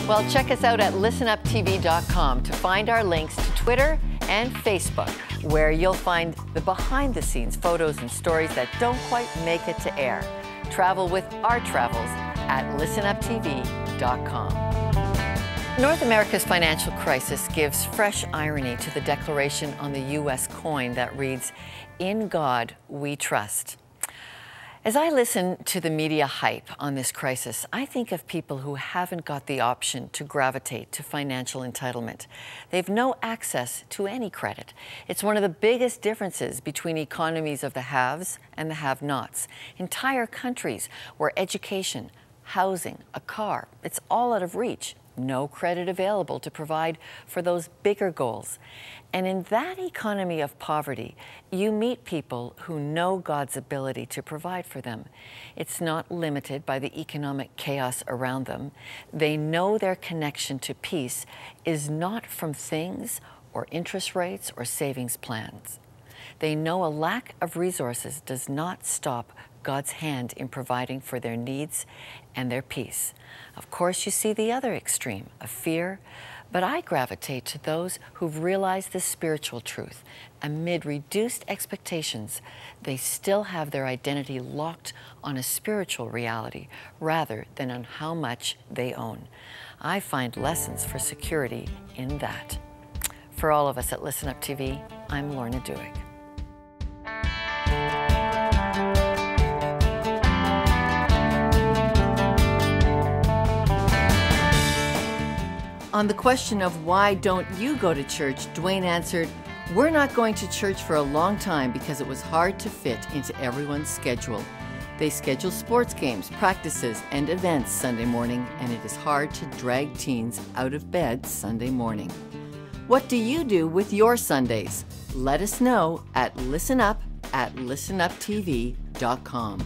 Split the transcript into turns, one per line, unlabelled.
Well, check us out at listenuptv.com to find our links to Twitter and Facebook, where you'll find the behind-the-scenes photos and stories that don't quite make it to air. Travel with our travels at listenuptv.com. North America's financial crisis gives fresh irony to the declaration on the U.S. coin that reads, "In God we trust." As I listen to the media hype on this crisis, I think of people who haven't got the option to gravitate to financial entitlement. They've no access to any credit. It's one of the biggest differences between economies of the haves and the have-nots. Entire countries where education, housing, a car, it's all out of reach. No credit available to provide for those bigger goals. And in that economy of poverty, you meet people who know God's ability to provide for them. It's not limited by the economic chaos around them. They know their connection to peace is not from things or interest rates or savings plans. They know a lack of resources does not stop God's hand in providing for their needs and their peace. Of course, you see the other extreme of fear, but I gravitate to those who've realized this spiritual truth. Amid reduced expectations, they still have their identity locked on a spiritual reality rather than on how much they own. I find lessons for security in that. For all of us at Listen Up TV, I'm Lorna Dueck. On the question of why don't you go to church, Dwayne answered, "We're not going to church for a long time because it was hard to fit into everyone's schedule. They schedule sports games, practices, and events Sunday morning, and it is hard to drag teens out of bed Sunday morning." What do you do with your Sundays? Let us know at listenuptv.com.